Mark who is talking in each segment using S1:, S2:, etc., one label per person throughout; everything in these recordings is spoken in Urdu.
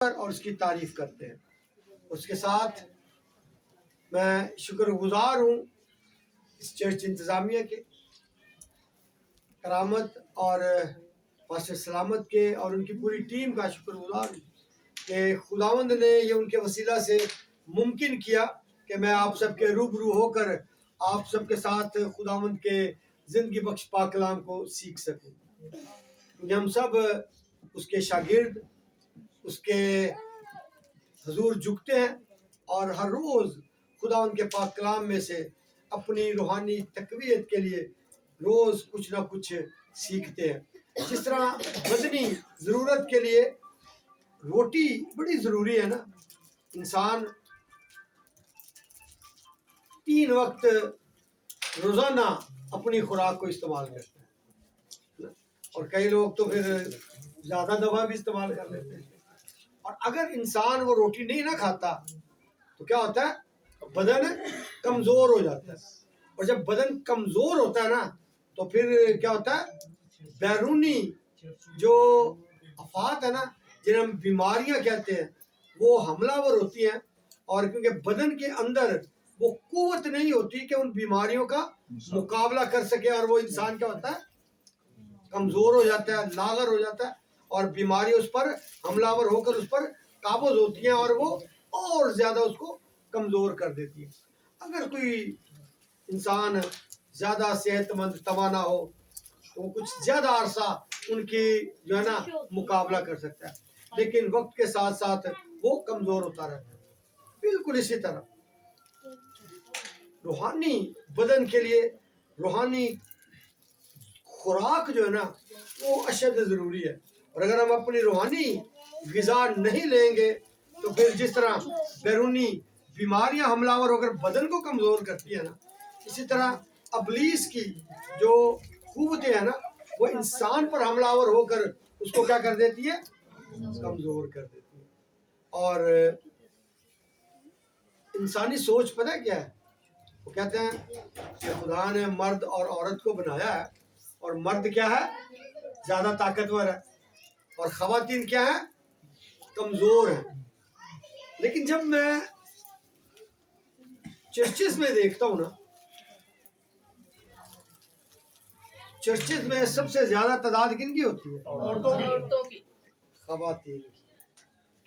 S1: اور اس کی تعریف کرتے ہیں۔ اس کے ساتھ میں شکر گزار ہوں اس چرچ انتظامیہ کے، کرامت اور پاسٹر سلامت کے اور ان کی پوری ٹیم کا شکر گزار ہوں کہ خداوند نے یہ ان کے وسیلہ سے ممکن کیا کہ میں آپ سب کے روبرو ہو کر آپ سب کے ساتھ خداوند کے زندگی بخش پاک کلام کو سیکھ سکوں، کیونکہ ہم سب اس کے شاگرد اس کے حضور جھکتے ہیں اور ہر روز خداوند کے پاک کلام میں سے اپنی روحانی تقویت کے لیے روز کچھ نہ کچھ سیکھتے ہیں۔ جس طرح بدنی ضرورت کے لیے روٹی بڑی ضروری ہے نا، انسان 3 وقت روزانہ اپنی خوراک کو استعمال کرتا ہے، اور کئی لوگ تو پھر زیادہ دفعہ بھی استعمال کر لیتے ہیں۔ اور اگر انسان وہ روٹی نہیں نہ کھاتا تو کیا ہوتا ہے؟ بدن کمزور ہو جاتا ہے، اور جب بدن کمزور ہوتا ہے نا تو پھر کیا ہوتا ہے؟ بیرونی جو آفات ہے نا، جنہیں ہم بیماریاں کہتے ہیں، وہ حملہ ور ہوتی ہیں، اور کیونکہ بدن کے اندر وہ قوت نہیں ہوتی کہ ان بیماریوں کا مقابلہ کر سکے، اور وہ انسان کیا ہوتا ہے؟ کمزور ہو جاتا ہے، لاغر ہو جاتا ہے، اور بیماری اس پر حملہ ور ہو کر اس پر قابض ہوتی ہیں اور وہ اور زیادہ اس کو کمزور کر دیتی ہے۔ اگر کوئی انسان زیادہ صحت مند توانا ہو تو وہ کچھ زیادہ عرصہ ان کی جو ہے نا مقابلہ کر سکتا ہے، لیکن وقت کے ساتھ ساتھ وہ کمزور ہوتا رہتا ہے۔ بالکل اسی طرح روحانی بدن کے لیے روحانی خوراک جو ہے نا وہ اشد ضروری ہے، اور اگر ہم اپنی روحانی غذا نہیں لیں گے تو پھر جس طرح بیرونی بیماریاں حملہ ور ہو کر بدن کو کمزور کرتی ہیں نا، اسی طرح ابلیس کی جو قوتیں ہیں نا وہ انسان پر حملہ ور ہو کر اس کو کیا کر دیتی ہے؟ کمزور کر دیتی ہے۔ اور انسانی سوچ پتہ کیا ہے؟ وہ کہتے ہیں کہ خدا نے مرد اور عورت کو بنایا ہے، اور مرد کیا ہے؟ زیادہ طاقتور ہے، اور خواتین کیا ہے؟ کمزور ہیں۔ لیکن جب میں چرچز میں دیکھتا ہوں نا، چرچز میں سب سے زیادہ تعداد کن کی ہوتی ہے؟ عورتوں کی، خواتین کی۔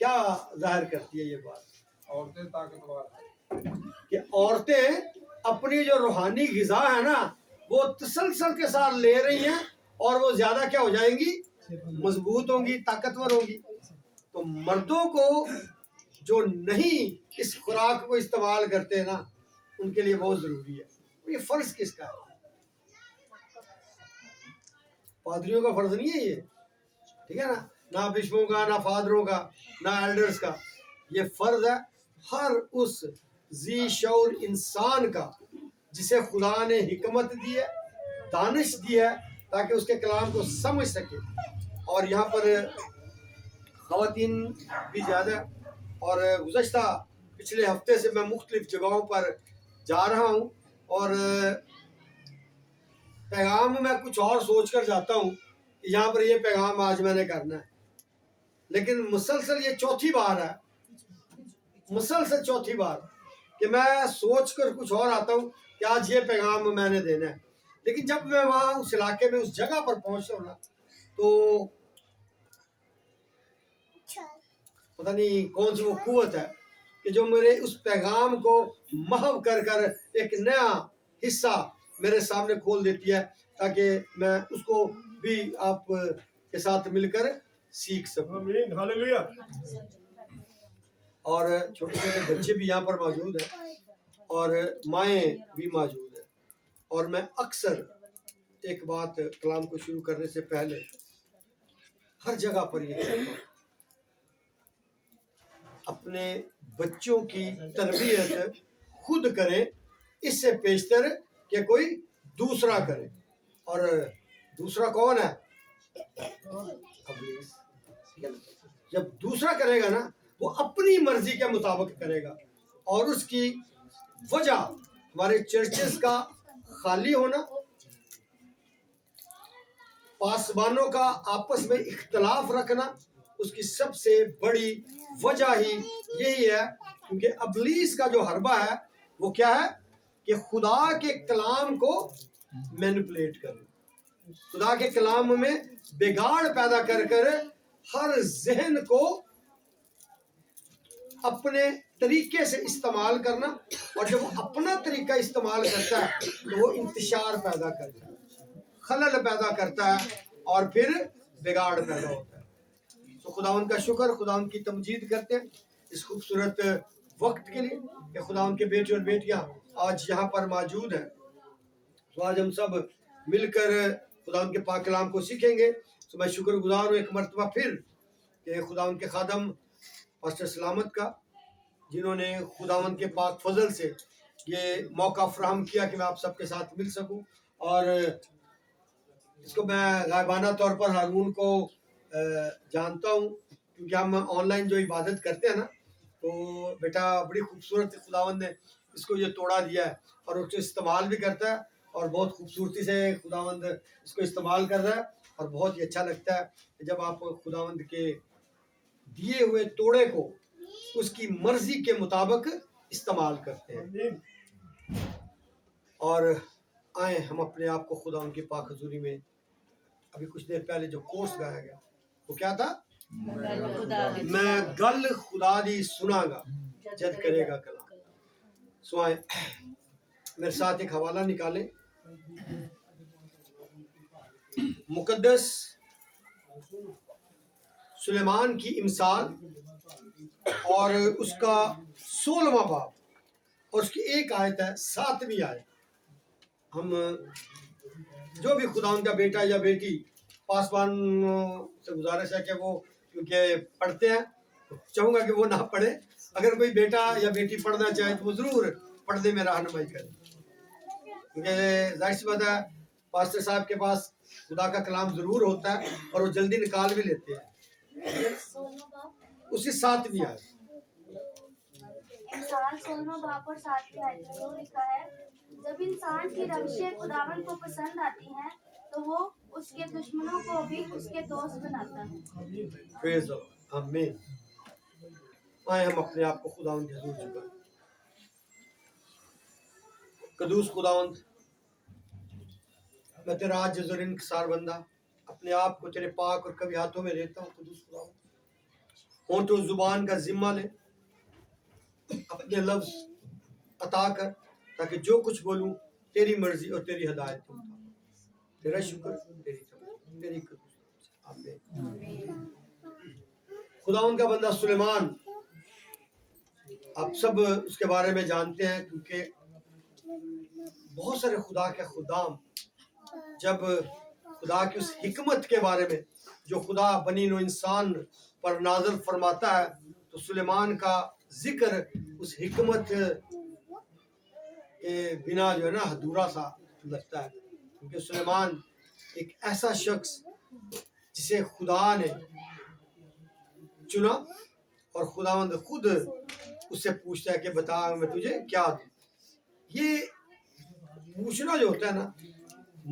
S1: کیا ظاہر کرتی ہے یہ بات؟ عورتیں طاقتور ہیں کہ عورتیں اپنی جو روحانی غذا ہے نا وہ تسلسل کے ساتھ لے رہی ہیں، اور وہ زیادہ کیا ہو جائیں گی؟ مضبوط ہوں گی، طاقتور ہوں گی۔ تو مردوں کو جو نہیں اس خوراک کو استعمال کرتے نا ان کے لیے بہت ضروری ہے۔ یہ فرض کس کا ہے؟ پادریوں کا فرض نہیں ہے یہ، ٹھیک ہے نا، نہ بشپوں کا، نہ فادروں کا، نہ ایلڈرز کا۔ یہ فرض ہے ہر اس ذی شعور انسان کا جسے خدا نے حکمت دی ہے، دانش دی ہے، تاکہ اس کے کلام کو سمجھ سکے۔ اور یہاں پر خواتین بھی زیادہ، اور گزشتہ پچھلے ہفتے سے میں مختلف جگہوں پر جا رہا ہوں، اور پیغام میں کچھ اور سوچ کر جاتا ہوں کہ یہاں پر یہ پیغام آج میں نے کرنا ہے، لیکن مسلسل یہ چوتھی بار ہے، مسلسل چوتھی بار کہ میں سوچ کر کچھ اور آتا ہوں کہ آج یہ پیغام میں نے دینا ہے، لیکن جب میں وہاں اس علاقے میں اس جگہ پر پہنچتا ہوں نا تو پتہ نہیں کون سی وہ قوت ہے کہ جو میرے اس پیغام کو محو کر کر ایک نیا حصہ میرے سامنے کھول دیتی ہے، تاکہ میں اس کو بھی آپ کے ساتھ مل کر سیکھ سکوں۔ ہاللیلویہ۔ اور چھوٹے چھوٹے بچے بھی یہاں پر موجود ہیں، اور مائیں بھی موجود ہیں، اور میں اکثر ایک بات کلام کو شروع کرنے سے پہلے ہر جگہ پر یہ کہتا ہوں، اپنے بچوں کی تربیت خود کریں، اس سے پیشتر کہ کوئی دوسرا کرے۔ اور دوسرا کون ہے؟ ابلیس۔ جب دوسرا کرے گا نا وہ اپنی مرضی کے مطابق کرے گا، اور اس کی وجہ ہمارے چرچز کا خالی ہونا، پاسبانوں کا آپس میں اختلاف رکھنا، اس کی سب سے بڑی وجہ ہی یہی ہے، کیونکہ ابلیس کا جو حربہ ہے وہ کیا ہے کہ خدا کے کلام کو مینپولیٹ کرنا، خدا کے کلام میں بگاڑ پیدا کر کر ہر ذہن کو اپنے طریقے سے استعمال کرنا، اور جب وہ اپنا طریقہ استعمال کرتا ہے تو وہ انتشار پیدا کرتا ہے، خلل پیدا کرتا ہے، اور پھر بگاڑ پیدا ہوتا ہے۔ تو خداوند کا شکر، خداوند کی تمجید کرتے ہیں اس خوبصورت وقت کے لیے کہ خداوند کے بیٹے اور بیٹیاں آج یہاں پر موجود ہیں۔ تو آج ہم سب مل کر خداوند کے پاک کلام کو سیکھیں گے۔ تو میں شکر گزار ہوں ایک مرتبہ پھر کہ خداوند کے خادم پاسٹر سلامت کا، جنہوں نے خداوند کے پاک فضل سے یہ موقع فراہم کیا کہ میں آپ سب کے ساتھ مل سکوں، اور اس کو میں غائبانہ طور پر ہارون کو جانتا ہوں، کیونکہ ہم آن لائن جو عبادت کرتے ہیں نا، تو بیٹا بڑی خوبصورت خداوند نے اس کو یہ توڑا دیا ہے، اور اس کو استعمال بھی کرتا ہے، اور بہت خوبصورتی سے خداوند اس کو استعمال کر رہا ہے، اور بہت ہی اچھا لگتا ہے کہ جب آپ خداوند کے دیے ہوئے توڑے کو اس کی مرضی کے مطابق استعمال کرتے ہیں۔ اور آئیں ہم اپنے آپ کو خدا ان کی پاک حضوری میں، ابھی کچھ دیر پہلے جو کورس گایا گیا وہ کیا تھا؟ میں گل خدا دی سنا گا جد کرے گا کلام۔ سو آئیں میرے ساتھ ایک حوالہ نکالیں، مقدس سلیمان کی امثال اور اس کا 16واں باب اور اس کی ایک آیت ہے 7ویں آیت۔ ہم جو بھی خدا ان کا بیٹا یا بیٹی پاسبان سے گزارش ہے کہ وہ کیونکہ پڑھتے ہیں، چاہوں گا کہ وہ نہ پڑھے، اگر کوئی بیٹا یا بیٹی پڑھنا چاہے تو وہ ضرور پڑھنے میں رہنمائی کرے، کیونکہ ظاہر سی بات ہے پاسٹر صاحب کے پاس خدا کا کلام ضرور ہوتا ہے اور وہ جلدی نکال بھی لیتے ہیں۔ اسی 7ویں آیت،
S2: انسان 16واں باب اور 7ویں آیت میں وہ لکھا ہے، جب انسان کی روشیں خداوند کو پسند آتی ہیں تو وہ اس کے دشمنوں کو بھی اس کے دوست بناتا ہے۔
S1: پریز اللہ، آمین۔ آئے ہم اپنے آپ کو خداوند کے حضور جھکائیں۔ قدوس خداوند، میں تیرا عاجز اور انکسار بندہ اپنے آپ کو تیرے پاک اور کبھی ہاتھوں میں دیتا ہوں۔ قدوس خداوند، ہونٹ و زبان کا ذمہ لے، اپنے لفظ عطا کر تاکہ جو کچھ بولوں تیری مرضی اور تیری ہدایت کے مطابق۔ تیرا شکر، تیری تمجید، تیری قدوس، آمین۔ خداوند کا بندہ سلیمان، آپ سب اس کے بارے میں جانتے ہیں، کیونکہ بہت سارے خدا کے خدام جب خدا کی اس حکمت کے بارے میں جو خدا بنی نوع انسان پر نازل فرماتا ہے تو سلیمان کا ذکر اس حکمت کے بنا جو ہے نا ادھورا سا لگتا ہے، کیونکہ سلیمان ایک ایسا شخص جسے خدا نے چنا، اور خداوند خود اس سے پوچھتا ہے کہ بتا میں تجھے کیا دوں۔ یہ پوچھنا جو ہوتا ہے نا،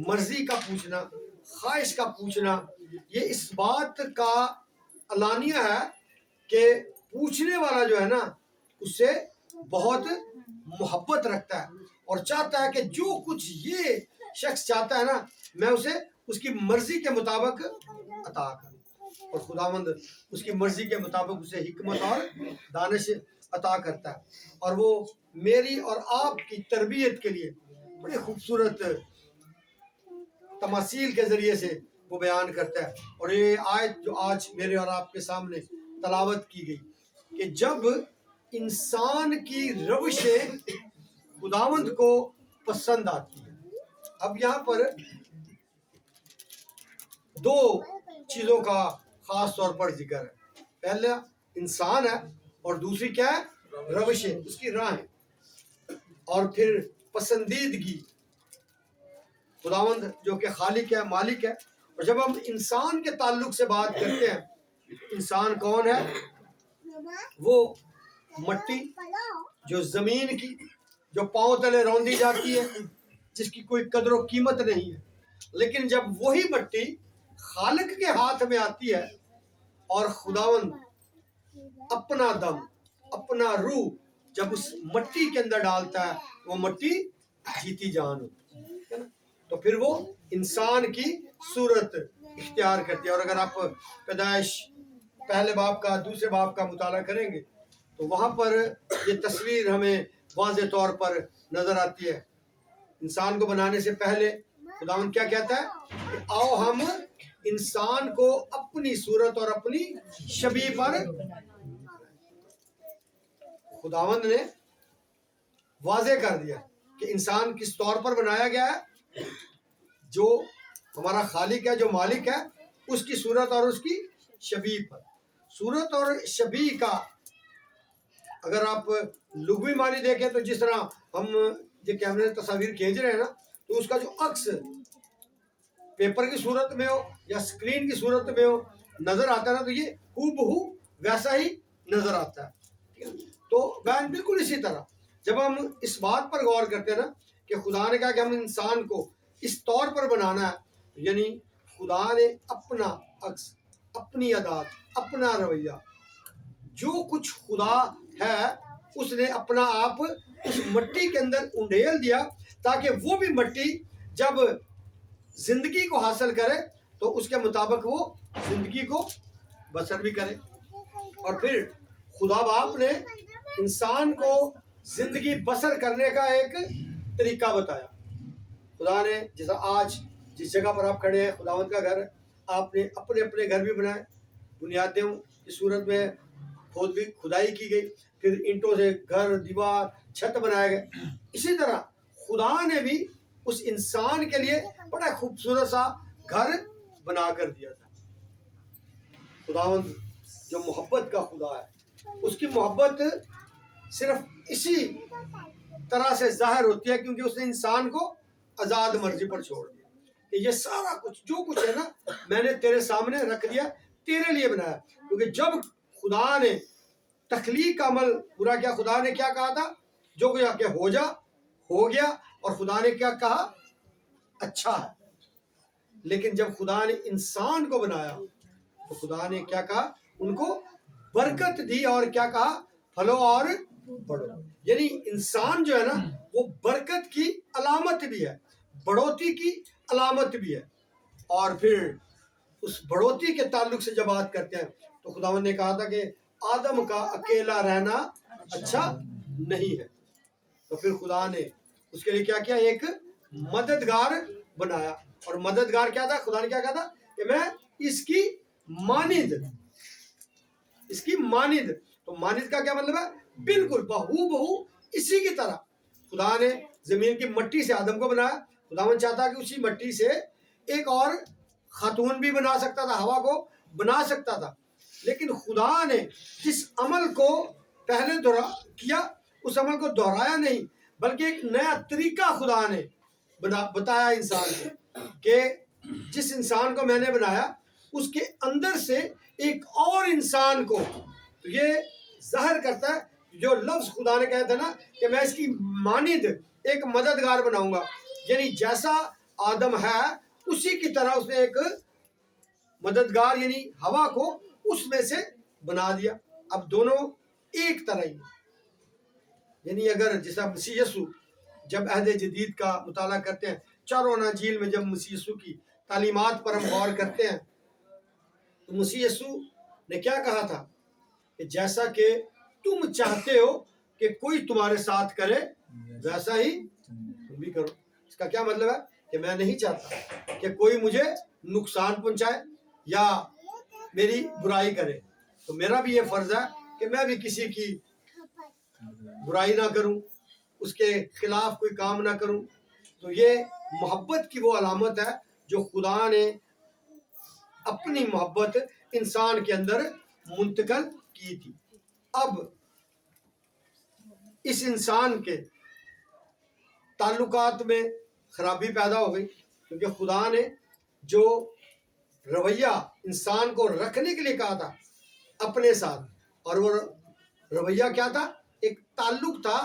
S1: مرضی کا پوچھنا، خواہش کا پوچھنا، یہ اس بات کا علانیہ ہے کہ پوچھنے والا جو ہے نا اس سے بہت محبت رکھتا ہے اور چاہتا ہے کہ جو کچھ یہ شخص چاہتا ہے نا میں اسے اس کی مرضی کے مطابق عطا کروں، اور خداوند اس کی مرضی کے مطابق اسے حکمت اور دانش عطا کرتا ہے، اور وہ میری اور آپ کی تربیت کے لیے بڑے خوبصورت تماثیل کے ذریعے سے وہ بیان کرتا ہے۔ اور یہ آیت جو آج میرے اور آپ کے سامنے تلاوت کی گئی کہ جب انسان کی روشیں خداوند کو پسند آتی ہیں۔ اب یہاں پر دو چیزوں کا خاص طور پر ذکر ہے، پہلا انسان ہے اور دوسری کیا ہے؟ روشیں، اس کی راہیں، اور پھر پسندیدگی۔ خداوند جو کہ خالق ہے، مالک ہے، اور جب ہم انسان کے تعلق سے بات کرتے ہیں، انسان کون ہے؟ وہ مٹی جو زمین کی، جو پاؤں تلے روندی جاتی ہے، جس کی کوئی قدر و قیمت نہیں ہے، لیکن جب وہی مٹی خالق کے ہاتھ میں آتی ہے اور خداوند اپنا دم اپنا روح جب اس مٹی کے اندر ڈالتا ہے وہ مٹی جیتی جان ہوتی ہے نا؟ تو پھر وہ انسان کی صورت اختیار کرتی ہے. اور اگر آپ پیدائش پہلے باب کا دوسرے باب کا مطالعہ کریں گے تو وہاں پر یہ تصویر ہمیں واضح طور پر نظر آتی ہے. انسان کو بنانے سے پہلے خداوند کیا کہتا ہے کہ آؤ ہم انسان کو اپنی صورت اور اپنی شبیہ پر. خداوند نے واضح کر دیا کہ انسان کس طور پر بنایا گیا ہے. جو ہمارا خالق ہے جو مالک ہے اس کی صورت اور اس کی شبیہ پر. صورت اور شبیہ کا اگر آپ لغوی معنی دیکھیں تو جس طرح ہم یہ کیمرے سے تصاویر کھینچ رہے ہیں نا تو اس کا جو عکس پیپر کی صورت میں ہو یا اسکرین کی صورت میں ہو نظر آتا ہے نا تو یہ ہو بہو ویسا ہی نظر آتا ہے. تو بہن بالکل اسی طرح جب ہم اس بات پر غور کرتے ہیں نا کہ خدا نے کہا کہ ہم انسان کو اس طور پر بنانا ہے یعنی خدا نے اپنا عکس اپنی عادات اپنا رویہ جو کچھ خدا ہے اس نے اپنا آپ اس مٹی کے اندر انڈیل دیا تاکہ وہ بھی مٹی جب زندگی کو حاصل کرے تو اس کے مطابق وہ زندگی کو بسر بھی کرے. اور پھر خدا باپ نے انسان کو زندگی بسر کرنے کا ایک طریقہ بتایا. خدا نے جیسا آج جس جگہ پر آپ کھڑے ہیں خداوند کا گھر ہے. آپ نے اپنے اپنے گھر بھی بنائے بنیادوں کی صورت میں کھود بھی کھدائی کی گئی پھر اینٹوں سے گھر دیوار چھت بنایا گئے. اسی طرح خدا نے بھی اس انسان کے لیے بڑا خوبصورت سا گھر بنا کر دیا تھا. خداوند جو محبت کا خدا ہے اس کی محبت صرف اسی طرح سے ظاہر ہوتی ہے کیونکہ اس نے انسان کو آزاد مرضی پر چھوڑ دیا کہ یہ سارا کچھ جو کچھ ہے نا میں نے تیرے سامنے رکھ دیا تیرے لیے بنایا. کیونکہ جب خدا نے تخلیق کا عمل پورا کیا خدا نے کیا کہا تھا جو کہ ہو جا ہو گیا اور خدا نے کیا کہا اچھا ہے. لیکن جب خدا نے انسان کو بنایا تو خدا نے کیا کہا ان کو برکت دی اور کیا کہا پھلو اور بڑھو. یعنی انسان جو ہے نا وہ برکت کی علامت بھی ہے بڑھوتی کی علامت بھی ہے. اور پھر اس بڑھوتی کے تعلق سے جب بات کرتے ہیں تو خداوند نے کہا تھا کہ آدم کا اکیلا رہنا اچھا نہیں ہے. تو پھر خدا نے اس کے لیے کیا کیا ایک مددگار بنایا. اور مددگار کیا تھا خدا نے کیا کہا تھا کہ میں اس کی مانند تو مانند کا کیا مطلب ہے بالکل بہو بہو اسی کی طرح. خدا نے زمین کی مٹی سے آدم کو بنایا. خداوند چاہتا کہ اسی مٹی سے ایک اور خاتون بھی بنا سکتا تھا ہوا کو بنا سکتا تھا. لیکن خدا نے جس عمل کو پہلے کیا اس عمل کو دہرایا نہیں بلکہ ایک نیا طریقہ خدا نے بتایا انسان کو کہ جس انسان کو میں نے بنایا اس کے اندر سے ایک اور انسان کو. تو یہ ظاہر کرتا ہے جو لفظ خدا نے کہا تھا نا کہ میں اس کی مانند ایک مددگار بناؤں گا یعنی جیسا آدم ہے اسی کی طرح اس نے ایک مددگار یعنی ہوا کو اس میں سے بنا دیا. اب دونوں ایک طرح ہی یعنی اگر جیسا مسیح یسوع جب عہد جدید کا مطالعہ کرتے ہیں چاروں اناجیل میں جب مسیح یسوع کی تعلیمات پر ہم غور کرتے ہیں تو مسیح یسوع نے کیا کہا تھا کہ جیسا کہ تم چاہتے ہو کہ کوئی تمہارے ساتھ کرے ویسا ہی تم بھی کرو. اس کا کیا مطلب ہے کہ میں نہیں چاہتا کہ کوئی مجھے نقصان پہنچائے یا میری برائی کرے. تو میرا بھی یہ فرض ہے کہ میں بھی کسی کی برائی نہ کروں اس کے خلاف کوئی کام نہ کروں. تو یہ محبت کی وہ علامت ہے جو خدا نے اپنی محبت انسان کے اندر منتقل کی تھی. اب اس انسان کے تعلقات میں خرابی پیدا ہو گئی کیونکہ خدا نے جو رویہ انسان کو رکھنے کے لیے کہا تھا اپنے ساتھ اور وہ رویہ کیا تھا ایک تعلق تھا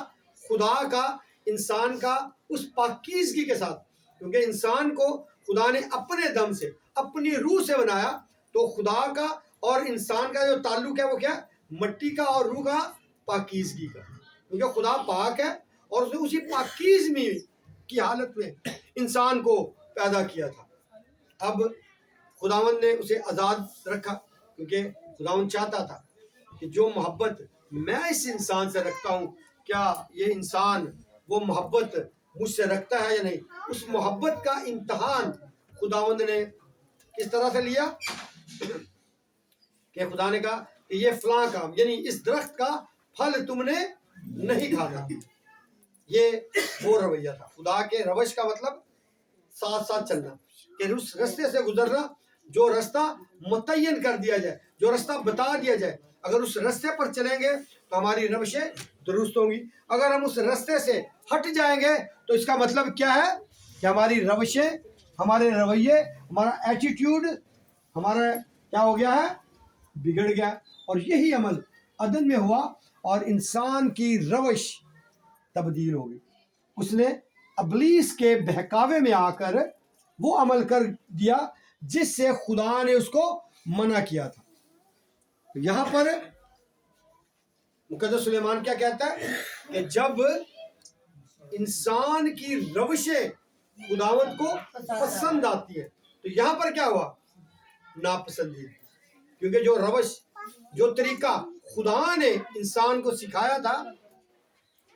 S1: خدا کا انسان کا اس پاکیزگی کے ساتھ. کیونکہ انسان کو خدا نے اپنے دم سے اپنی روح سے بنایا تو خدا کا اور انسان کا جو تعلق ہے وہ کیا ہے؟ مٹی کا اور روح کا پاکیزگی کا، کیونکہ خدا پاک ہے اور اس نے اسی پاکیزگی کی حالت میں انسان کو پیدا کیا تھا۔ اب خداوند نے اسے آزاد رکھا، کیونکہ خداوند چاہتا تھا کہ جو محبت میں اس انسان سے رکھتا ہوں، کیا یہ انسان وہ محبت مجھ سے رکھتا ہے یا نہیں۔ اس محبت کا امتحان خداوند نے کس طرح سے لیا کہ خدا نے کہا کہ یہ فلاں کام، یعنی اس درخت کا پھل تم نے نہیں کھانا۔ یہ وہ رویہ تھا خدا کے روش کا، مطلب ساتھ ساتھ چلنا، کہ اس رستے سے گزرنا جو رستہ متعین کر دیا جائے، جو رستہ بتا دیا جائے، اگر اس رستے پر چلیں گے تو ہماری روشیں درست ہوں گی۔ اگر ہم اس رستے سے ہٹ جائیں گے تو اس کا مطلب کیا ہے کہ ہماری روشیں، ہمارے رویے، ہمارا ایٹیٹیوڈ، ہمارا کیا ہو گیا ہے، بگڑ گیا۔ اور یہی عمل عدن میں ہوا اور انسان کی روش تبدیل ہو گئی۔ اس نے ابلیس کے بہکاوے میں آ کر وہ عمل کر دیا جس سے خدا نے اس کو منع کیا تھا۔ یہاں پر مقدس سلیمان کیا کہتا ہے کہ جب انسان کی روشیں خداوند کو پسند آتی ہیں تو یہاں پر کیا ہوا، ناپسندیدگی، کیونکہ جو روش، جو طریقہ خدا نے انسان کو سکھایا تھا،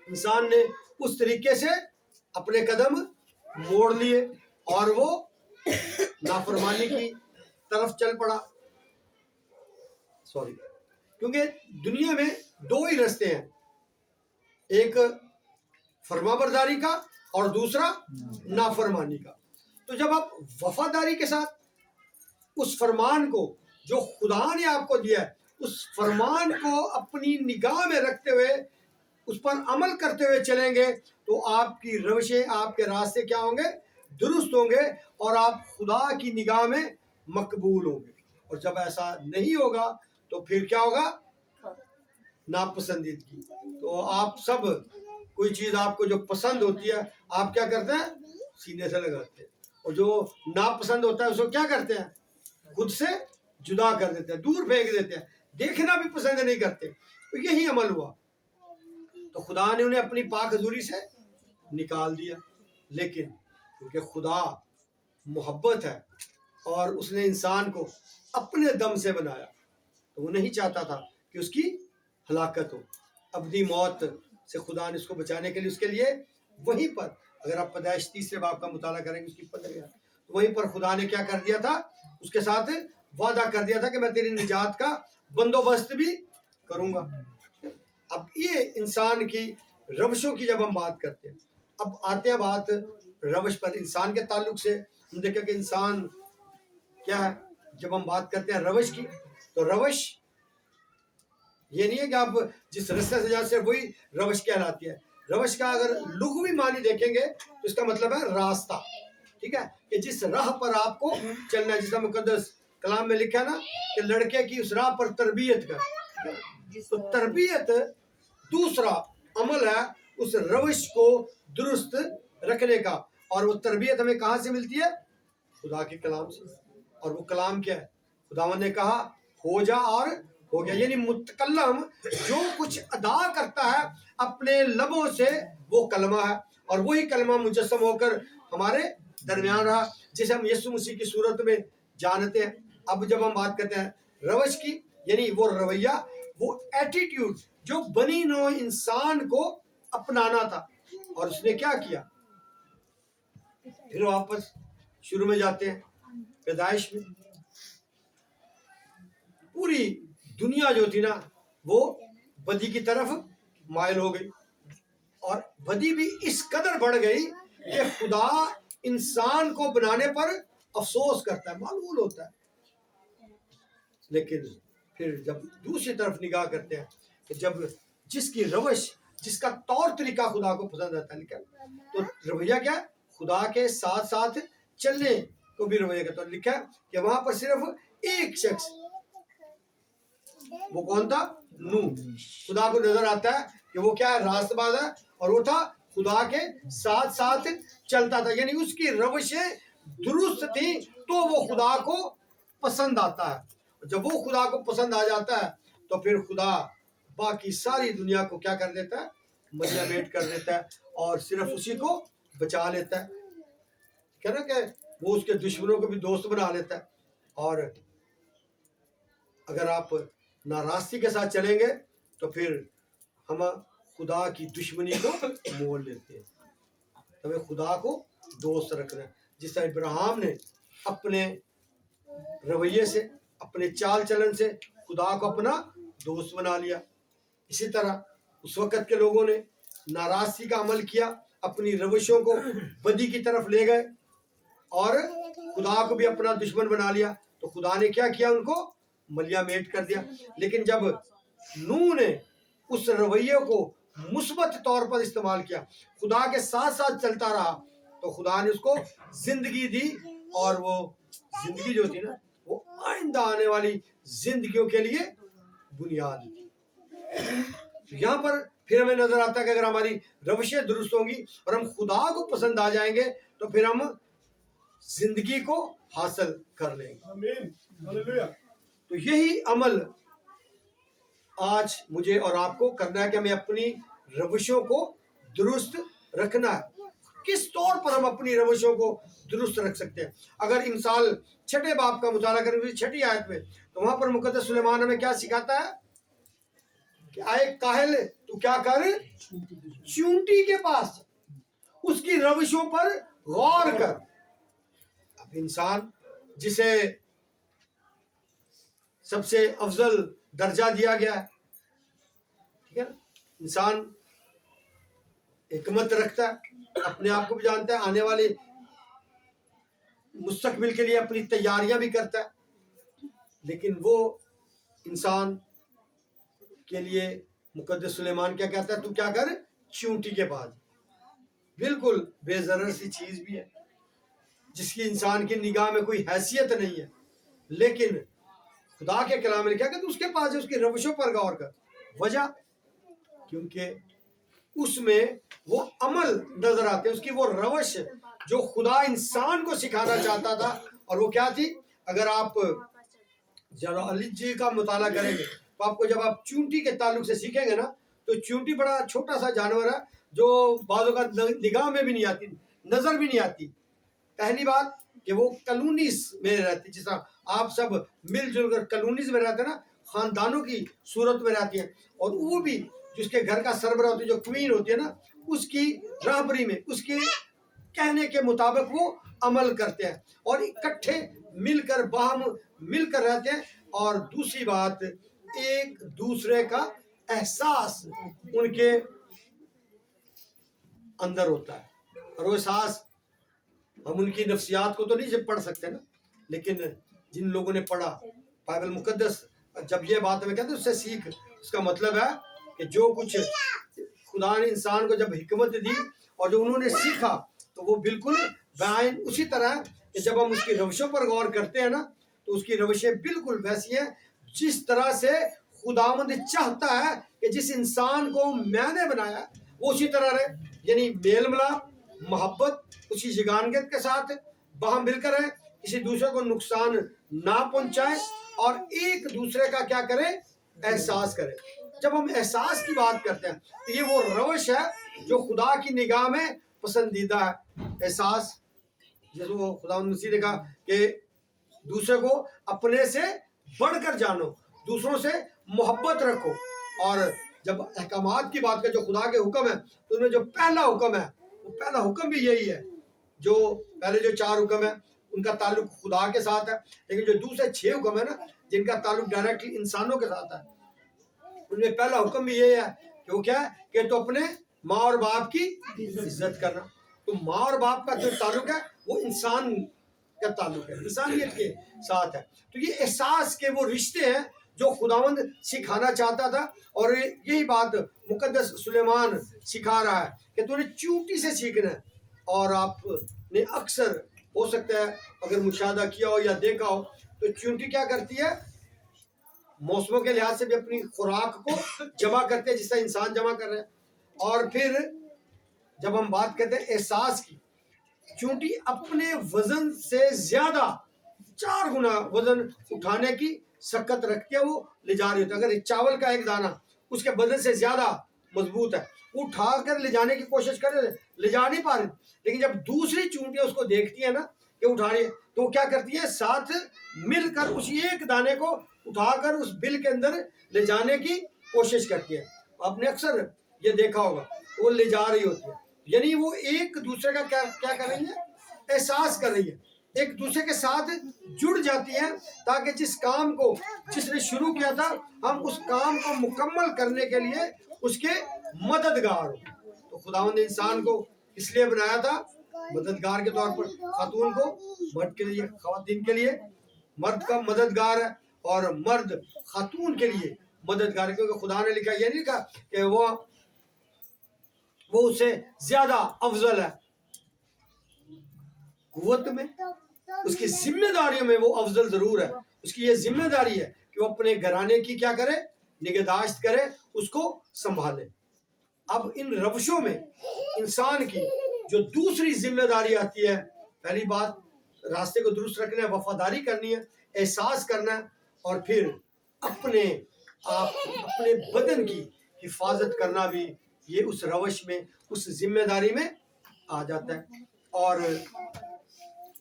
S1: انسان نے اس طریقے سے اپنے قدم موڑ لیے اور وہ نافرمانی کی طرف چل پڑا۔ کیونکہ دنیا میں دو ہی رستے ہیں، ایک فرمانبرداری کا اور دوسرا نافرمانی کا۔ تو جب آپ وفاداری کے ساتھ اس فرمان کو جو خدا نے آپ کو دیا ہے، اس فرمان کو اپنی نگاہ میں رکھتے ہوئے اس پر عمل کرتے ہوئے چلیں گے تو آپ کی روشیں، آپ کے راستے کیا ہوں گے، درست ہوں گے اور آپ خدا کی نگاہ میں مقبول ہوں گے۔ اور جب ایسا نہیں ہوگا تو پھر کیا ہوگا، ناپسندیدگی۔ تو آپ سب کوئی چیز آپ کو جو پسند ہوتی ہے آپ کیا کرتے ہیں، سینے سے لگاتے ہیں، اور جو ناپسند ہوتا ہے اس کو کیا کرتے ہیں، خود سے جدا کر دیتے ہیں، دور پھینک دیتے ہیں، دیکھنا بھی پسند نہیں کرتے۔ تو یہی عمل ہوا، تو خدا نے انہیں اپنی پاک حضوری سے نکال دیا۔ لیکن کیونکہ خدا محبت ہے اور اس نے انسان کو اپنے دم سے بنایا تو وہ نہیں چاہتا تھا کہ اس کی ہلاکت ہو، ابدی موت سے خدا نے اس کو بچانے کے لیے، اس کے لیے وہیں پر، اگر آپ پیدائش 3 باب کا مطالعہ کریں گے اس کی تو وہیں پر خدا نے کیا کر دیا تھا، اس کے ساتھ وعدہ کر دیا تھا کہ میں تیری نجات کا بندوبست بھی کروں گا۔ اب یہ انسان کی روشوں کی جب ہم بات کرتے ہیں، اب آتے ہیں بات روش پر، انسان کے تعلق سے ہم دیکھیں کہ انسان کیا ہے۔ جب ہم بات کرتے ہیں روش کی تو روش یہ نہیں ہے کہ آپ جس رستے سے جاتے ہیں وہی روش کہلاتی ہے۔ روش کا اگر لغوی معنی دیکھیں گے تو اس کا مطلب ہے راستہ، ٹھیک ہے، کہ جس راہ پر آپ کو چلنا ہے، جس کا مقدس کلام میں لکھا ہے نا کہ لڑکے کی اس راہ پر تربیت کر۔ تو تربیت دوسرا عمل ہے اس روش کو درست رکھنے کا، اور وہ تربیت ہمیں کہاں سے ملتی ہے، خدا کے کلام سے۔ اور وہ کلام کیا ہے، خداوند نے کہا ہو جا اور ہو گیا، یعنی متکلم جو کچھ ادا کرتا ہے اپنے لبوں سے وہ کلمہ ہے، اور وہی کلمہ مجسم ہو کر ہمارے درمیان رہا، جسے ہم یسوع مسیح کی صورت میں جانتے ہیں۔ اب جب ہم بات کرتے ہیں روش کی، یعنی وہ رویہ، وہ ایٹیٹیوڈ جو بنی نوع انسان کو اپنانا تھا، اور اس نے کیا کیا، پھر واپس شروع میں جاتے ہیں پیدائش میں۔ پوری دنیا جو تھی نا وہ بدی کی طرف مائل ہو گئی، اور بدی بھی اس قدر بڑھ گئی کہ خدا انسان کو بنانے پر افسوس کرتا ہے، ملول ہوتا ہے۔ لیکن پھر جب دوسری طرف نگاہ کرتے ہیں کہ جب جس کی روش، جس کا طور طریقہ خدا کو پسند آتا ہے، لیکن تو رویہ کیا ہے، خدا کے ساتھ ساتھ چلنے کو بھی رویہ کا طور لکھا ہے کہ وہاں پر صرف ایک شخص، وہ کون تھا، نوح، خدا کو نظر آتا ہے کہ وہ کیا ہے، راست باز ہے، اور وہ تھا خدا کے ساتھ ساتھ چلتا تھا، یعنی اس کی روشیں درست تھیں تو وہ خدا کو پسند آتا ہے۔ جب وہ خدا کو پسند آ جاتا ہے تو پھر خدا باقی ساری دنیا کو کیا کر دیتا ہے؟ مزہ میٹ کر دیتا ہے اور صرف اسی کو بچا لیتا ہے. کہہ نا کہ وہ اس کے دشمنوں کو بھی دوست بنا لیتا ہے. اور اگر آپ ناراستی کے ساتھ چلیں گے تو پھر ہم خدا کی دشمنی کو مول لیتے ہیں. ہمیں خدا کو دوست رکھنا ہے. جس طرح ابراہیم نے اپنے رویے سے، اپنے چال چلن سے خدا کو اپنا دوست بنا لیا، اسی طرح اس وقت کے لوگوں نے ناراضگی کا عمل کیا، اپنی روشوں کو بدی کی طرف لے گئے اور خدا کو بھی اپنا دشمن بنا لیا. تو خدا نے کیا کیا؟ ان کو ملیا میٹ کر دیا. لیکن جب نوح نے اس رویے کو مثبت طور پر استعمال کیا، خدا کے ساتھ ساتھ چلتا رہا، تو خدا نے اس کو زندگی دی. اور وہ زندگی جو تھی نا، وہ آئندہ آنے والی زندگیوں کے لیے بنیاد تھی. یہاں پر پھر ہمیں نظر آتا ہے کہ اگر ہماری روشیں درست ہوں گی اور ہم خدا کو پسند آ جائیں گے تو پھر ہم زندگی کو حاصل کر لیں گے.
S3: آمین ہاللویا.
S1: تو یہی عمل آج مجھے اور آپ کو کرنا ہے کہ ہمیں اپنی روشوں کو درست رکھنا ہے. کس طور پر ہم اپنی روشوں کو درست رکھ سکتے ہیں؟ اگر انسان 6 باب کا مطالعہ کریں گے 6 آیت میں، تو وہاں پر مقدس سلیمان ہمیں کیا سکھاتا ہے کہ آئے کاہل تو کیا کر، چونٹی کے پاس اس کی روشوں پر غور کر. اب انسان جسے سب سے افضل درجہ دیا گیا ہے، ٹھیک ہے، انسان حکمت رکھتا ہے، اپنے آپ کو بھی جانتا ہے، آنے والے مستقبل کے لیے اپنی تیاریاں بھی کرتا ہے. لیکن وہ انسان کے لیے مقدس سلیمان کیا کہتا ہے؟ تو کیا کر، چونٹی کے پاس. بالکل بے ضرر سی چیز بھی ہے، جس کی انسان کی نگاہ میں کوئی حیثیت نہیں ہے، لیکن خدا کے کلام میں کیا کہ تو اس کے پاس اس کی روشوں پر غور کر. وجہ کیونکہ اس میں وہ عمل نظر آتے، اس کی وہ روش جو خدا انسان کو سکھانا چاہتا تھا. اور وہ کیا تھی؟ اگر آپ جلال جی کا مطالعہ کریں گے تو آپ کو جب آپ چونٹی کے تعلق سے سیکھیں گے نا، تو چونٹی بڑا چھوٹا سا جانور ہے جو بعضوں کا نگاہ میں بھی نہیں آتی، نظر بھی نہیں آتی. پہلی بات کہ وہ کلونیز میں رہتی، جس طرح آپ سب مل جل کر کلونیز میں رہتے ہیں نا، خاندانوں کی صورت میں رہتی ہیں. اور وہ بھی جس کے گھر کا سربراہ ہوتی ہے، جو کوئین ہوتی ہے نا، اس کی راہبری میں، اس کے کہنے کے مطابق وہ عمل کرتے ہیں اور اکٹھے مل کر باہم مل کر رہتے ہیں. اور دوسری بات، ایک دوسرے کا احساس ان کے اندر ہوتا ہے. اور وہ احساس ہم ان کی نفسیات کو تو نہیں پڑھ سکتے نا، لیکن جن لوگوں نے پڑھا بائبل مقدس، جب یہ بات ہمیں کہتے ہیں اس سے سیکھ، اس کا مطلب ہے کہ جو کچھ خدا نے انسان کو جب حکمت دی اور جو انہوں نے سیکھا، تو وہ بالکل بعین اسی طرح ہے کہ جب ہم اس کی روشوں پر غور کرتے ہیں نا، تو اس کی روشیں بالکل ویسی ہیں جس طرح سے خداوند چاہتا ہے کہ جس انسان کو میں نے بنایا وہ اسی طرح رہے. یعنی میل ملاپ، محبت، اسی یگانگت کے ساتھ باہم مل کر رہے، کسی دوسرے کو نقصان نہ پہنچائے اور ایک دوسرے کا کیا کرے، احساس کرے. جب ہم احساس کی بات کرتے ہیں تو یہ وہ روش ہے جو خدا کی نگاہ میں پسندیدہ ہے. احساس جیسے وہ خداوند مسیح نے کہا کہ دوسرے کو اپنے سے بڑھ کر جانو، دوسروں سے محبت رکھو. اور جب احکامات کی بات کریں جو خدا کے حکم ہے، تو ان میں جو پہلا حکم ہے، وہ پہلا حکم بھی یہی ہے. جو پہلے جو 4 حکم ہیں ان کا تعلق خدا کے ساتھ ہے، لیکن جو دوسرے 6 حکم ہے نا، جن کا تعلق ڈائریکٹلی انسانوں کے ساتھ ہے، ان میں پہلا حکم بھی یہ ہے کہ وہ کیا ہے کہ تو اپنے ماں اور باپ کی عزت کرنا. تو ماں اور باپ کا جو تعلق ہے وہ انسان کا تعلق ہے، انسانیت کے ساتھ ہے. تو یہ احساس کے وہ رشتے ہیں جو خداوند سکھانا چاہتا تھا. اور یہی بات مقدس سلیمان سکھا رہا ہے کہ تو نے چونٹی سے سیکھنا ہے. اور آپ نے اکثر ہو سکتا ہے اگر مشاہدہ کیا ہو یا دیکھا ہو تو چونٹی کیا کرتی ہے، موسموں کے لحاظ سے بھی اپنی خوراک کو جمع کرتے ہیں جس طرح انسان جمع کر رہے ہیں. اور پھر جب ہم بات کرتے ہیں احساس کی، چونٹی اپنے وزن سے زیادہ 4 گنا وزن اٹھانے کی سکت رکھ کے وہ لے جا رہی ہوتی ہے. اگر چاول کا ایک دانہ اس کے بدن سے زیادہ مضبوط ہے, وہ اٹھا کر لے جانے کی کوشش کرے, لے جا نہیں پا رہی, لیکن جب دوسری چونٹیاں اس کو دیکھتی ہیں نا کہ اٹھا رہی ہے, تو وہ کیا کرتی ہے, ساتھ مل کر اسی ایک دانے کو اٹھا کر اس بل کے اندر لے جانے کی کوشش کرتی ہے. آپ نے اکثر یہ دیکھا ہوگا, وہ لے جا رہی ہوتی ہے, یعنی وہ ایک دوسرے کا کیا کر رہی ہے, احساس کر رہی ہے, ایک دوسرے کے ساتھ جڑ جاتی ہیں, تاکہ جس کام کو جس نے شروع کیا تھا ہم اس کام کو مکمل کرنے کے لیے اس کے مددگار ہو. تو خداوند نے انسان کو اس لیے بنایا تھا مددگار کے طور پر, خاتون کو مرد کے لیے, خواتین کے لیے مرد کا مددگار ہے, اور مرد خاتون کے لیے مددگار ہے, کیونکہ خدا نے لکھا, یہ نہیں کہا کہ وہ اس سے زیادہ افضل ہے, قوت میں اس کی ذمہ داریوں میں وہ افضل ضرور ہے. اس کی یہ ذمہ داری ہے کہ وہ اپنے گھرانے کی کیا کرے, نگہداشت کرے, اس کو سنبھالے. اب ان روشوں میں انسان کی جو دوسری ذمہ داری آتی ہے, پہلی بات راستے کو درست رکھنا ہے, وفاداری کرنی ہے, احساس کرنا ہے, اور پھر اپنے بدن کی حفاظت کرنا بھی یہ اس روش میں, اس ذمہ داری میں آ جاتا ہے. اور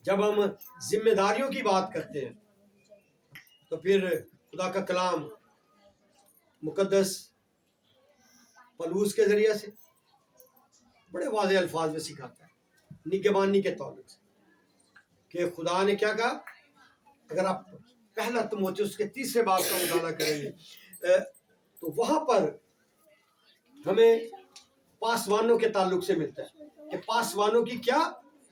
S1: جب ہم ذمہ داریوں کی بات کرتے ہیں تو پھر خدا کا کلام مقدس پلوس کے ذریعے سے بڑے واضح الفاظ میں سکھاتا ہے نگہبانی کے تعلق سے, کہ خدا نے کیا کہا. اگر آپ پہلا تیموتھیوس کے 3 باب کا مطالعہ کریں گے تو وہاں پر ہمیں پاسوانوں کے تعلق سے ملتا ہے کہ پاسوانوں کی کیا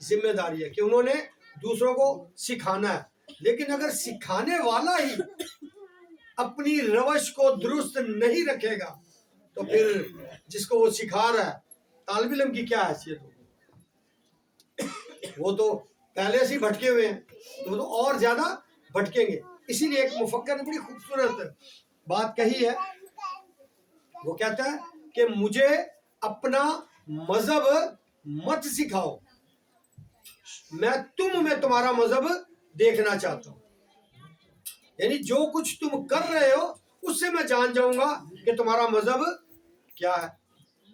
S1: ذمہ داری ہے, کہ انہوں نے دوسروں کو سکھانا ہے. لیکن اگر سکھانے والا ہی اپنی روش کو درست نہیں رکھے گا تو پھر جس کو وہ سکھا رہا ہے طالب علم کی کیا حیثیت ہوگی. وہ تو پہلے سے ہی بھٹکے ہوئے ہیں, تو وہ تو اور زیادہ بھٹکیں گے. اسی لیے ایک مفکر نے بڑی خوبصورت بات کہی ہے, وہ کہتا ہے کہ مجھے اپنا مذہب مت سکھاؤ, میں تمہارا مذہب دیکھنا چاہتا ہوں. یعنی جو کچھ تم کر رہے ہو اس سے میں جان جاؤں گا کہ تمہارا مذہب کیا ہے.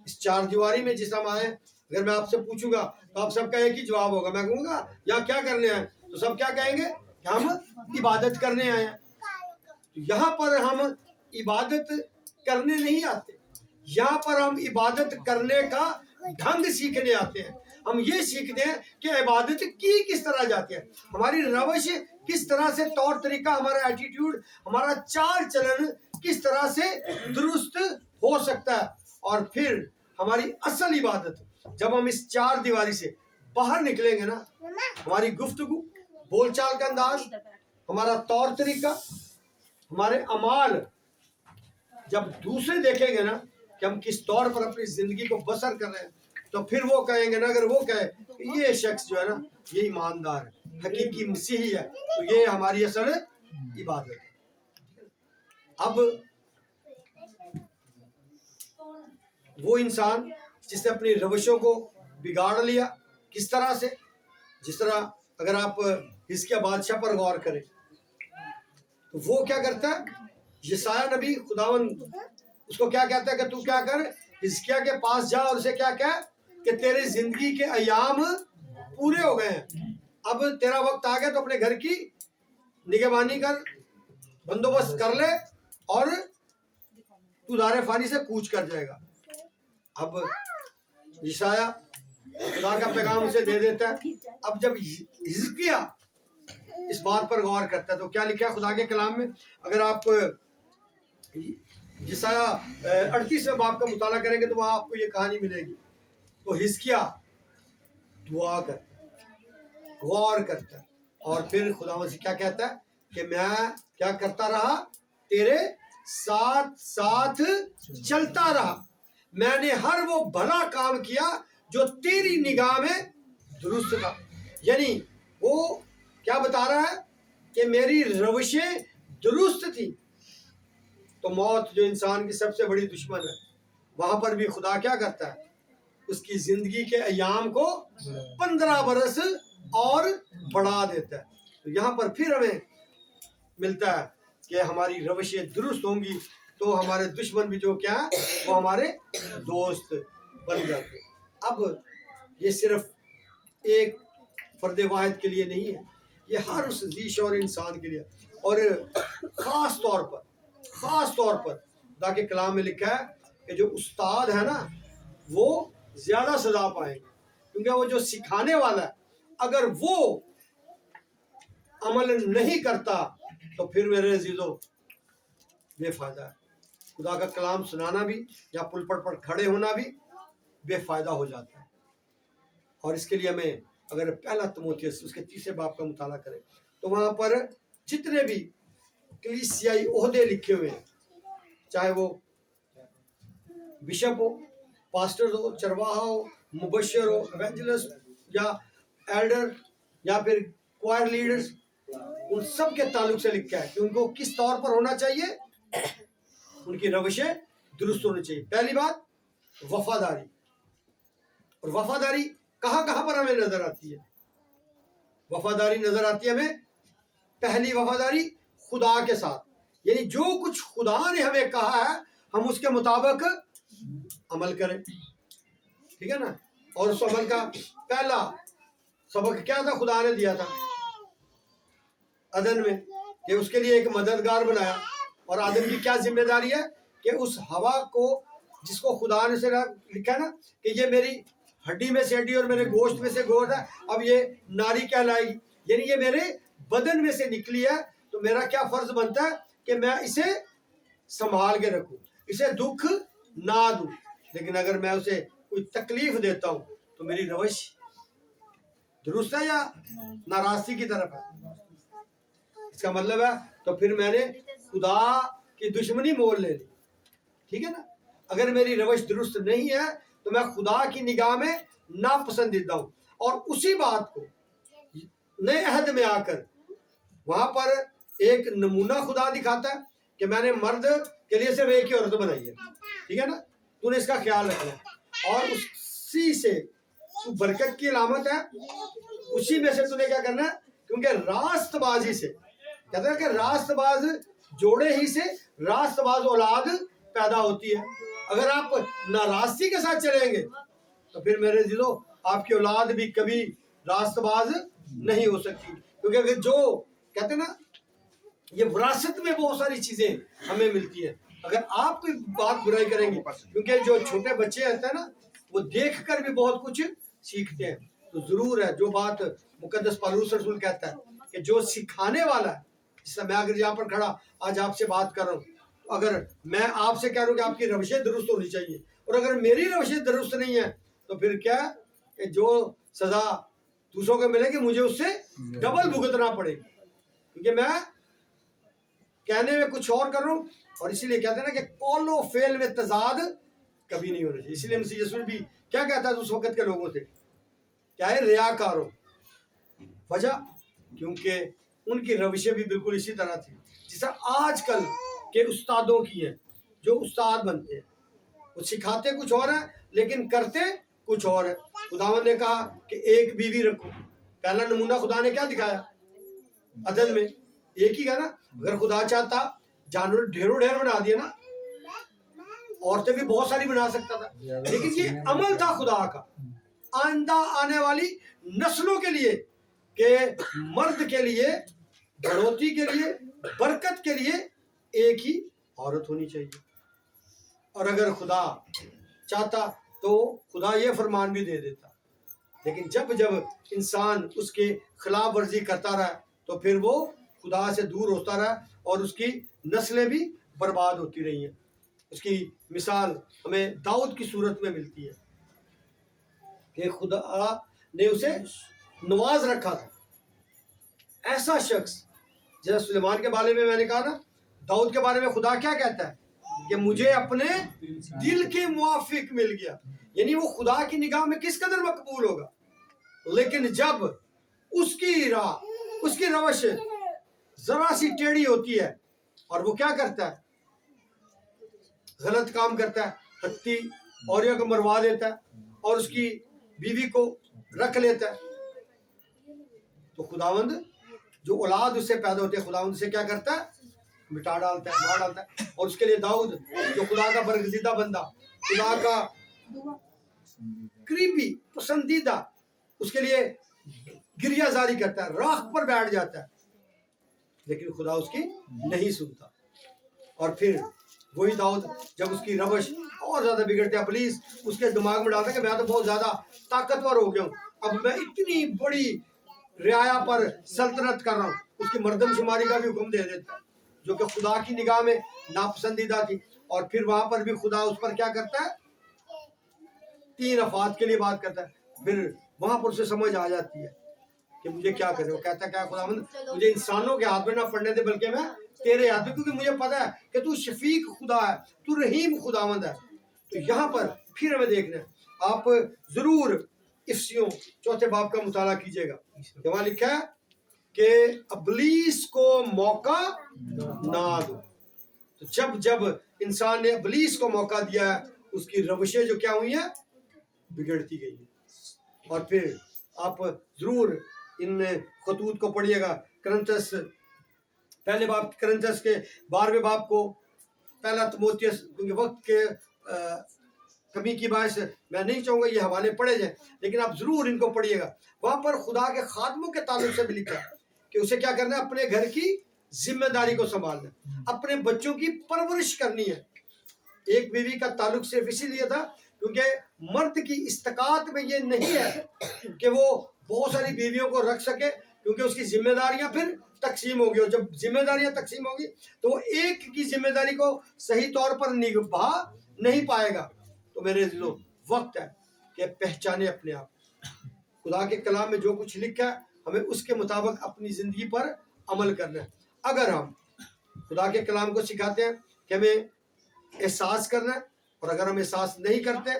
S1: اس 4 دیواری میں جس ہم آئے, اگر میں آپ سے پوچھوں گا تو آپ سب کا ایک ہی جواب ہوگا. میں کہوں گا یہاں کیا کرنے آئے, تو سب کیا کہیں گے کہ ہم عبادت کرنے آئے ہیں. یہاں پر ہم عبادت کرنے نہیں آتے, یہاں پر ہم عبادت کرنے کا ڈھنگ سیکھنے آتے ہیں. ہم یہ سیکھتے ہیں کہ عبادت کی کس طرح جاتی ہے, ہماری روش کس طرح سے, طور طریقہ, ہمارا ایٹیٹیوڈ, ہمارا چال چلن کس طرح سے درست ہو سکتا ہے. اور پھر ہماری اصل عبادت جب ہم اس 4 دیواری سے باہر نکلیں گے نا, ہماری گفتگو, بول چال کا انداز, ہمارا طور طریقہ, ہمارے اعمال جب دوسرے دیکھیں گے نا کہ ہم کس طور پر اپنی زندگی کو بسر کر رہے ہیں, تو پھر وہ کہیں گے نا, اگر وہ کہے کہ یہ شخص جو ہے نا یہ ایماندار ہے, حقیقی مسیحی ہے, تو یہ ہماری اصل عبادت ہے. اب وہ انسان جس نے اپنی روشوں کو بگاڑ لیا, کس طرح سے, جس طرح اگر آپ حزقیہ بادشاہ پر غور کریں تو وہ کیا کرتا ہے, یسایہ نبی, خداوند اس کو کیا کہتا ہے کہ تو کیا کر, حزقیہ کے پاس جا اور اسے کیا کہ تیرے زندگی کے ایام پورے ہو گئے ہیں, اب تیرا وقت آ گیا, تو اپنے گھر کی نگہبانی کر, بندوبست کر لے, اور تو دار فانی سے کوچ کر جائے گا. اب یسایہ خدا کا پیغام اسے دے دیتا ہے. اب جب حزقیہ اس بات پر غور کرتا ہے تو کیا لکھا ہے خدا کے کلام میں, اگر آپ یسایہ 38 باب کا مطالعہ کریں گے تو وہاں آپ کو یہ کہانی ملے گی. تو حزقیہ دعا کرتا ہے, غور کرتا ہے, اور پھر خدا سے کیا کہتا ہے کہ میں کیا کرتا رہا, تیرے ساتھ ساتھ چلتا رہا, میں نے ہر وہ بھلا کام کیا جو تیری نگاہ میں درست تھا. یعنی وہ کیا بتا رہا ہے کہ میری روشیں درست تھیں. تو موت جو انسان کی سب سے بڑی دشمن ہے, وہاں پر بھی خدا کیا کرتا ہے, اس کی زندگی کے ایام کو 15 برس اور بڑھا دیتا ہے. تو یہاں پر پھر ہمیں ملتا ہے کہ ہماری روشیں درست ہوں گی تو ہمارے دشمن بھی جو کیا ہیں وہ ہمارے دوست بن جاتے ہیں۔ اب یہ صرف ایک فرد واحد کے لیے نہیں ہے، یہ ہر اس ذی شعور انسان کے لیے، اور خاص طور پر خدا کے کلام میں لکھا ہے کہ جو استاد ہے نا وہ زیادہ سزا پائیں گے، کیونکہ وہ جو سکھانے والا ہے اگر وہ عمل نہیں کرتا تو پھر میرے عزیزو بے فائدہ ہے۔ خدا کا کلام سنانا بھی یا پلپٹ پر کھڑے ہونا بھی بے فائدہ ہو جاتا ہے۔ اور اس کے لیے ہمیں اگر پہلا تموتھیوس اس کے 3 باب کا مطالعہ کریں تو وہاں پر جتنے بھی کلیسیائی عہدے لکھے ہوئے ہیں، چاہے وہ بشپ ہو، پاسٹر ہو، چرواہا ہو، مبشر ہو، ایونجلسٹ یا ایلڈر یا پھر کوائر لیڈرز، ان سب کے تعلق سے لکھا ہے کہ ان کو کس طور پر ہونا چاہیے، ان کی روشیں درست ہونی چاہیے۔ پہلی بات وفاداری، اور وفاداری کہاں کہاں پر ہمیں نظر آتی ہے؟ وفاداری نظر آتی ہے ہمیں، پہلی وفاداری خدا کے ساتھ، یعنی جو کچھ خدا نے ہمیں کہا ہے ہم اس کے مطابق عمل کریں، ٹھیک ہے نا۔ اور اس عمل کا پہلا سبق کیا تھا؟ خدا نے دیا تھا عدن میں کہ اس کے لیے ایک مددگار بنایا، اور آدم کی کیا ذمہ داری ہے کہ اس ہوا کو جس کو خدا نے سے لکھا ہے نا کہ یہ میری ہڈی میں سے ہڈی اور میرے گوشت میں سے گوشت ہے، اب یہ ناری کہلائے گی، یعنی یہ میرے بدن میں سے نکلی ہے، تو میرا کیا فرض بنتا ہے کہ میں اسے سنبھال کے رکھوں، اسے دکھ نہ دوں۔ لیکن اگر میں اسے کوئی تکلیف دیتا ہوں تو میری روش درست ہے یا ناراستی کی طرف ہے؟ اس کا مطلب ہے تو پھر میں نے خدا کی دشمنی مول لے لی، ٹھیک ہے نا۔ اگر میری روش درست نہیں ہے تو میں خدا کی نگاہ میں ناپسندیدہ ہوں۔ اور اسی بات کو نئے عہد میں آ کر وہاں پر ایک نمونہ خدا دکھاتا ہے کہ میں نے مرد کے لیے صرف ایک ہی عورت بنائی ہے، ٹھیک ہے نا، تو نے اس کا خیال رکھنا ہے، اور اسی سے تو برکت کی علامت ہے، اسی میں سے تو نے کیا کرنا ہے، کیونکہ راست بازی سے کہتے ہیں کہ راست باز جوڑے ہی سے راست باز اولاد پیدا ہوتی ہے۔ اگر آپ ناراستی کے ساتھ چلیں گے تو پھر میرے دلو آپ کی اولاد بھی کبھی راست باز نہیں ہو سکتی، کیونکہ اگر جو کہتے ہیں نا یہ وراثت میں بہت ساری چیزیں ہمیں ملتی ہیں، اگر آپ کوئی بات برائی کریں گے، کیونکہ جو چھوٹے بچے ہوتے ہیں نا وہ دیکھ کر بھی بہت کچھ سیکھتے ہیں، تو ضرور ہے جو بات مقدس پالوس رسول کہتا ہے کہ جو سکھانے والا ہے، جس طرح میں اگر یہاں پر کھڑا آج آپ سے بات کر رہا ہوں، اگر میں آپ سے کہہ رہا ہوں کہ آپ کی روشیں درست ہونی چاہیے، اور اگر میری روشیں درست نہیں ہیں تو پھر کیا کہ جو سزا دوسروں کو ملے گی مجھے اس سے ڈبل بھگتنا پڑے گی، کیونکہ میں کہنے میں کچھ اور کر رہا ہوں۔ اور اسی لیے کہتے ہیں نا کہ قول و فعل میں تضاد کبھی نہیں ہونا چاہیے۔ اسی لیے مسیح یسوع بھی کیا کہتا ہے اس وقت کے لوگوں سے، کیا ہے؟ ریاکاروں۔ وجہ کیونکہ ان کی روشیں بھی بالکل اسی طرح تھی جس طرح آج کل کے استادوں کی ہیں، جو استاد بنتے ہیں وہ سکھاتے کچھ اور ہیں لیکن کرتے کچھ اور ہے۔ خداوند نے کہا کہ ایک بیوی رکھو، پہلا نمونہ خدا نے کیا دکھایا؟ عدن میں ایک ہی ہے نا۔ اگر خدا چاہتا جانور ڈھیروں ڈھیر بنا دیا نا، عورتیں بھی بہت ساری بنا سکتا تھا، لیکن یہ عمل تھا خدا کا آئندہ آنے والی نسلوں کے لیے کہ مرد کے لیے بڑھوتی کے لیے برکت کے لیے ایک ہی عورت ہونی چاہیے۔ اور اگر خدا چاہتا تو خدا یہ فرمان بھی دے دیتا، لیکن جب انسان اس کے خلاف ورزی کرتا رہا تو پھر وہ خدا سے دور ہوتا رہا اور اس کی نسلیں بھی برباد ہوتی رہی ہیں۔ اس کی مثال ہمیں داؤد کی صورت میں ملتی ہے کہ خدا نے اسے نواز رکھا تھا، ایسا شخص جیسے سلیمان کے بارے میں نے کہا نا، داؤد کے بارے میں خدا کیا کہتا ہے کہ مجھے اپنے دل کے موافق مل گیا، یعنی وہ خدا کی نگاہ میں کس قدر مقبول ہوگا۔ لیکن جب اس کی راہ، اس کی روش ذرا سی ٹیڑھی ہوتی ہے اور وہ کیا کرتا ہے؟ غلط کام کرتا ہے، ہتھی اوریوں کو مروا دیتا ہے اور اس کی بیوی کو رکھ لیتا ہے، تو خداوند جو اولاد اس سے پیدا ہوتی ہے خداوند سے کیا کرتا ہے؟ مٹا ڈالتا ہے, مار ڈالتا ہے. اور اس کے لیے داؤد جو خدا کا برگزیدہ بندہ, خدا کا قریبی پسندیدہ, اس کے لیے گریہ زاری کرتا ہے, راکھ پر بیٹھ جاتا ہے, لیکن خدا اس کی نہیں سنتا. اور پھر وہی داؤد جب اس کی روش اور زیادہ بگڑتے, ابلیس اس کے دماغ میں ڈالتا ہے کہ میں تو بہت زیادہ طاقتور ہو گیا ہوں, اب میں اتنی بڑی رعایا پر سلطنت کر رہا ہوں. اس کی مردم شماری کا بھی حکم دے دیتا ہے جو کہ خدا کی نگاہ میں ناپسندیدہ تھی. اور پھر وہاں پر بھی خدا اس پر کیا کرتا ہے, 3 افات کے لیے بات کرتا ہے. پھر وہاں پر اسے سمجھ آ جاتی ہے کہ مجھے کیا کرے. وہ کہتا ہے کیا خداوند مجھے انسانوں کے ہاتھ میں نہ پڑنے دے بلکہ میں تیرے ہاتھ میں, کیونکہ مجھے پتا ہے کہ تو شفیق خدا ہے, تو رحیم خداوند ہے. تو یہاں پر پھر ہمیں دیکھنا ہے, آپ ضرور افسیوں 4 باب کا مطالعہ کیجئے گا. وہاں لکھا ہے کہ ابلیس کو موقع نہ دو. تو جب انسان نے ابلیس کو موقع دیا ہے, اس کی روشیں جو کیا ہوئی ہیں, بگڑتی گئی ہیں. اور پھر آپ ضرور ان خطوط کو پڑھیے گا. کرنتس پہلے باب, کرنتس کے 12ویں باب کو, پہلا تموتھیوس, کیونکہ وقت کے کمی کی باعث میں نہیں چاہوں گا یہ حوالے پڑھے جائیں, لیکن آپ ضرور ان کو پڑھیے گا. وہاں پر خدا کے خادموں کے تعلق سے بھی لکھا ہے کہ اسے کیا کرنا ہے, اپنے گھر کی ذمہ داری کو سنبھالنا ہے, اپنے بچوں کی پرورش کرنی ہے. ایک بیوی کا تعلق صرف اسی لیے تھا کیونکہ مرد کی استطاعت میں یہ نہیں ہے کہ وہ بہت ساری بیویوں کو رکھ سکے, کیونکہ اس کی ذمہ داریاں پھر تقسیم ہوگی, اور جب ذمہ داریاں تقسیم ہوگی تو وہ ایک کی ذمہ داری کو صحیح طور پر نبھا نہیں پائے گا. تو میرے عزیزو, وقت ہے کہ پہچانے اپنے آپ. خدا کے کلام میں جو کچھ لکھا ہے ہمیں اس کے مطابق اپنی زندگی پر عمل کرنا ہے. اگر ہم خدا کے کلام کو سکھاتے ہیں کہ ہمیں احساس کرنا ہے, اور اگر ہم احساس نہیں کرتے,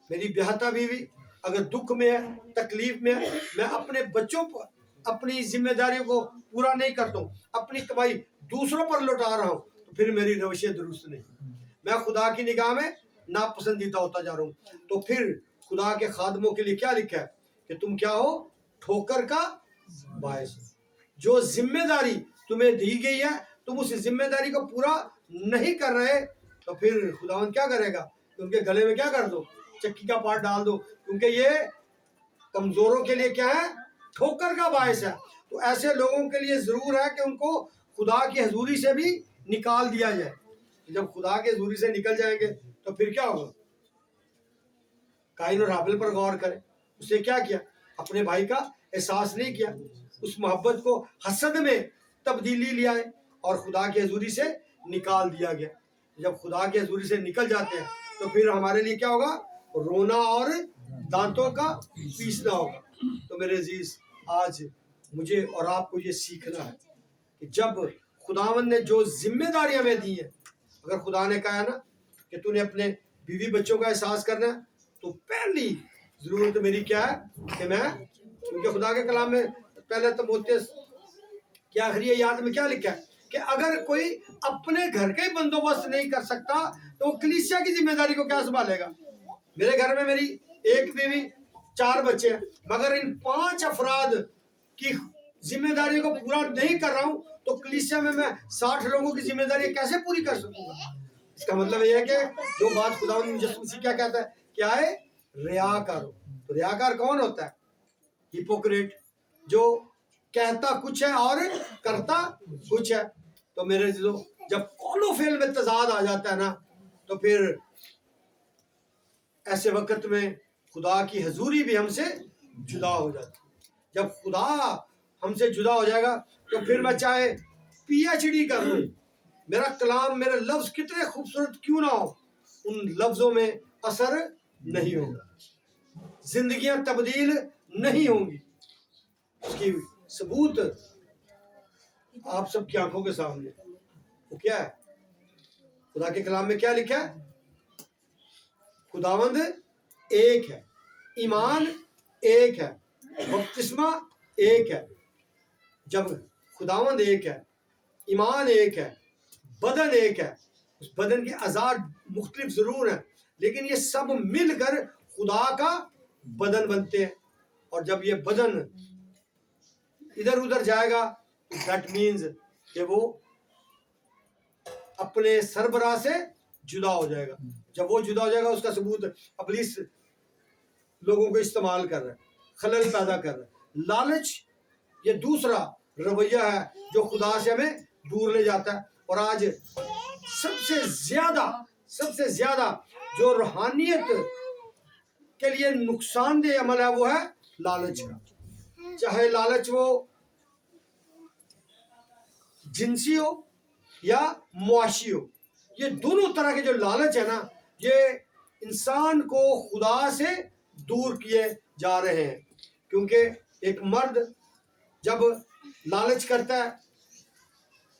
S1: میری بیاہتا بیوی اگر دکھ میں ہے, تکلیف میں ہے, میں اپنے بچوں پر اپنی ذمہ داریوں کو پورا نہیں کرتا ہوں, اپنی کمائی دوسروں پر لوٹا رہا ہوں, تو پھر میری روشیں درست نہیں, میں خدا کی نگاہ میں ناپسندیدہ ہوتا جا رہا ہوں. تو پھر خدا کے خادموں کے لیے کیا لکھا ہے کہ تم کیا ہو, ٹھوکر کا باعث. جو ذمہ داری تمہیں دی گئی ہے تم اس ذمہ داری کو پورا نہیں کر رہے, تو پھر خداوند کیا کرے گا, ان کے گلے میں کیا کر دو, چکی کا پارٹ ڈال دو, کیونکہ یہ کمزوروں کے لیے کیا ہے, ٹھوکر کا باعث ہے. تو ایسے لوگوں کے لیے ضرور ہے کہ ان کو خدا کی حضوری سے بھی نکال دیا جائے. جب خدا کے حضوری سے نکل جائیں گے تو پھر کیا ہوگا, قائن اور حابیل پر غور کریں. اس نے کیا کیا, اپنے بھائی کا احساس نہیں کیا, اس محبت کو حسد میں تبدیلی لیا ہے اور خدا کی حضوری سے نکال دیا گیا. جب خدا کی حضوری سے نکل جاتے ہیں تو پھر ہمارے لیے کیا ہوگا, رونا اور دانتوں کا پیسنا ہوگا. تو میرے عزیز, آج مجھے اور آپ کو یہ سیکھنا ہے کہ جب خداوند نے جو ذمہ داریاں ہمیں دی ہیں, اگر خدا نے کہا نا کہ تو نے اپنے بیوی بچوں کا احساس کرنا ہے, تو پہلی ضرورت میری کیا ہے کہ میں, کیونکہ خدا کے کلام میں پہلے تموتھیوس کی آخری یاد میں کیا لکھا ہے کہ اگر کوئی اپنے گھر کا ہی بندوبست نہیں کر سکتا تو وہ کلیسیا کی ذمہ داری کو کیا سنبھالے گا. میرے گھر میں میری ایک بیوی 4 بچے ہیں, مگر ان 5 افراد کی ذمہ داری کو پورا نہیں کر رہا ہوں تو کلیسیا میں 60 لوگوں کی ذمہ داری کیسے پوری کر سکوں گا. اس کا مطلب یہ ہے کہ جو بات خداوند یسوع مسیح کیا کہتا ہے, کیا ہے, ریاکار ہو. تو ریاکار کون ہوتا ہے, ہپوکریٹ, جو کہتا کچھ ہے اور کرتا کچھ ہے. تو میرے عزیزو, جب قول و فعل میں تضاد آ جاتا ہے نا, تو پھر ایسے وقت میں خدا کی حضوری بھی ہم سے جدا ہو جاتی ہے. جب خدا ہم سے جدا ہو جائے گا تو پھر میں چاہے PhD کر لوں, میرا کلام, میرے لفظ کتنے خوبصورت کیوں نہ ہو, ان لفظوں میں اثر نہیں ہوگا, زندگیاں تبدیل نہیں ہوں گی. اس کی ثبوت آپ سب کی آنکھوں کے سامنے. وہ کیا ہے, خدا کے کلام میں کیا لکھا ہے, خداوند ایک ہے, ایمان ایک ہے, بپتسمہ ایک ہے. جب خداوند ایک ہے, ایمان ایک ہے, بدن ایک ہے, اس بدن کے اعضاء مختلف ضرور ہیں لیکن یہ سب مل کر خدا کا بدن بنتے ہیں. اور جب یہ بدن ادھر ادھر جائے گا, دیٹ مینز کہ وہ اپنے سربراہ سے جدا ہو جائے گا. جب وہ جدا ہو جائے گا اس کا ثبوت ابلیس لوگوں کو استعمال کر رہا ہے, خلل پیدا کر رہا ہے. لالچ یہ دوسرا رویہ ہے جو خدا سے ہمیں دور لے جاتا ہے. اور آج سب سے زیادہ جو روحانیت کے لیے نقصان دہ عمل ہے وہ ہے لالچ کا. چاہے لالچ وہ جنسی ہو یا معاشی ہو, یہ دونوں طرح کے جو لالچ ہے نا, یہ انسان کو خدا سے دور کیے جا رہے ہیں. کیونکہ ایک مرد جب لالچ کرتا ہے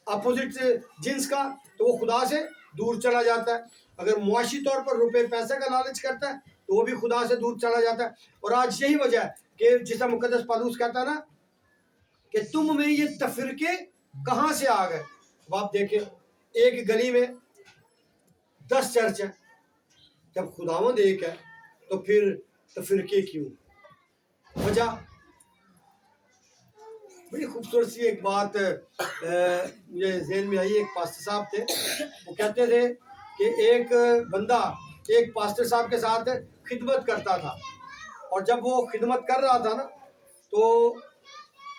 S1: اپوزٹ جنس کا تو وہ خدا سے دور چلا جاتا ہے. اگر معاشی طور پر روپے پیسے کا لالچ کرتا ہے تو وہ بھی خدا سے دور چلا جاتا ہے. اور آج یہی وجہ ہے کہ جسے مقدس پالوس کہتا ہے نا کہ تم میں یہ تفرقے کہاں سے آ گئے. اب آپ دیکھیں ایک گلی میں 10 چرچ ہیں, جب خداوند ایک ہے تو پھر تفرقے کیوں؟ وجہ بڑی خوبصورت سی ایک بات مجھے ذہن میں آئی. ایک پاسٹر صاحب تھے, وہ کہتے تھے کہ ایک بندہ ایک پاسٹر صاحب کے ساتھ خدمت کرتا تھا, اور جب وہ خدمت کر رہا تھا نا تو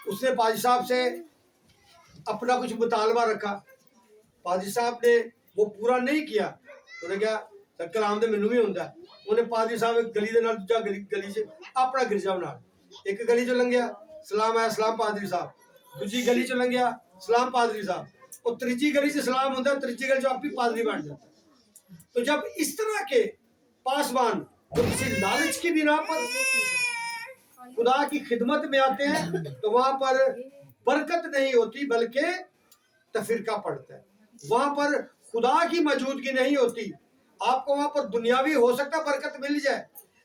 S1: اس نے پادری صاحب سے اپنا کچھ مطالبہ رکھا. پادری صاحب نے وہ پورا نہیں کیا. انہوں نے کہا کلام دے مینوں بھی ہوندا ہے. انہیں پادری صاحب ایک گلی دے نال دوجا گلی سے اپنا گرجا بنا, ایک گلی چ لنگیا سلام آیا سلام پادری صاحب, دوجی گلی چ لنگیا سلام پادری صاحب, اور تیجی گلی سے سلام ہوندا ہے, تیجی گلی چ آپ ہی پادری بن جاتا. تو جب اس طرح کے پاسبان جو کسی لالچ کی بنا پر خدا کی خدمت میں آتے ہیں تو وہاں پر برکت نہیں ہوتی بلکہ تفرقہ پڑتا ہے. وہاں پر خدا کی موجودگی نہیں ہوتی. آپ کو وہاں پر دنیاوی ہو سکتا برکت مل جائے,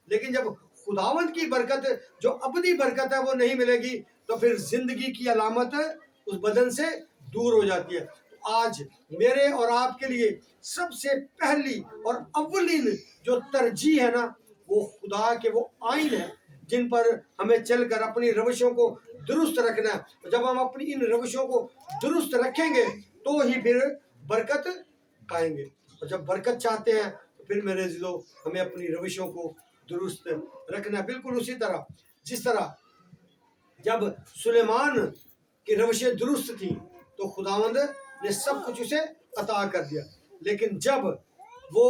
S1: لیکن جب خداوند کی برکت جو ابدی برکت ہے وہ نہیں ملے گی تو پھر زندگی کی علامت اس بدن سے دور ہو جاتی ہے. آج میرے اور آپ کے لیے سب سے پہلی اور اولین جو ترجیح ہے نا وہ خدا کے وہ آئین ہیں جن پر ہمیں چل کر اپنی روشوں کو درست رکھنا ہے. جب ہم اپنی ان روشوں کو درست رکھیں گے تو ہی پھر برکت پائیں گے. اور جب برکت چاہتے ہیں تو پھر میرے عزیزو ہمیں اپنی روشوں کو درست رکھنا ہے. بالکل اسی طرح جس طرح جب سلیمان کی روشیں درست تھیں تو خداوند نے سب کچھ اسے عطا کر دیا. لیکن جب وہ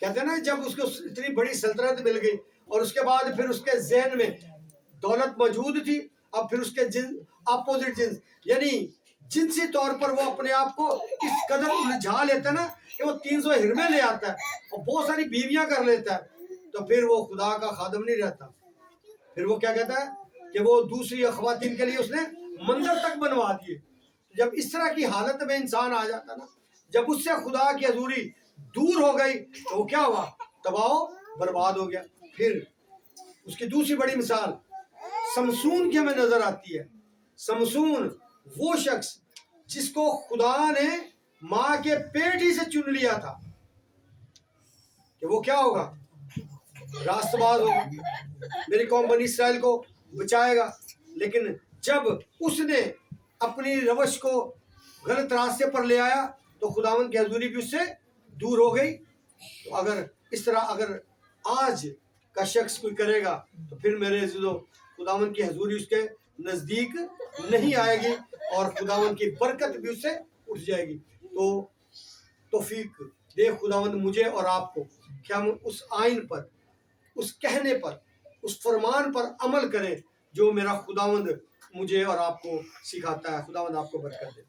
S1: کہتے ہیں نا جب اس کو اتنی بڑی سلطنت مل گئی اور اس کے بعد پھر اس کے ذہن میں دولت موجود تھی, اب پھر اس کے اپوزٹ جنس یعنی جنسی طور پر وہ اپنے آپ کو اس قدر الجھا لیتا ہے نا کہ وہ 300 ہرمیں لے آتا ہے اور بہت ساری بیویاں کر لیتا ہے, تو پھر وہ خدا کا خادم نہیں رہتا. پھر وہ کیا کہتا ہے کہ وہ دوسری خواتین کے لیے اس نے مندر تک بنوا دیے. جب اس طرح کی حالت میں انسان آ جاتا نا, جب اس سے خدا کی حضوری دور ہو گئی تو وہ کیا ہوا, تباہ و برباد ہو گیا. پھر اس کی دوسری بڑی مثال سمسون کی ہمیں نظر آتی ہے. سمسون وہ شخص جس کو خدا نے ماں کے پیٹ ہی سے چن لیا تھا کہ وہ کیا ہوگا, راست باز ہوگا, میری قوم بنی اسرائیل کو بچائے گا. لیکن جب اس نے اپنی روش کو غلط راستے پر لے آیا تو خداوند کی حضوری بھی اس سے دور ہو گئی. تو اگر اس طرح اگر آج کا شخص کوئی کرے گا تو پھر میرے عزیزو خداوند کی حضوری اس کے نزدیک نہیں آئے گی اور خداوند کی برکت بھی اس سے اٹھ جائے گی. تو توفیق دے خداوند مجھے اور آپ کو کہ ہم اس آئین پر, اس کہنے پر, اس فرمان پر عمل کریں جو میرا خداوند مجھے اور آپ کو سکھاتا ہے. خداوند آپ کو برکت دے.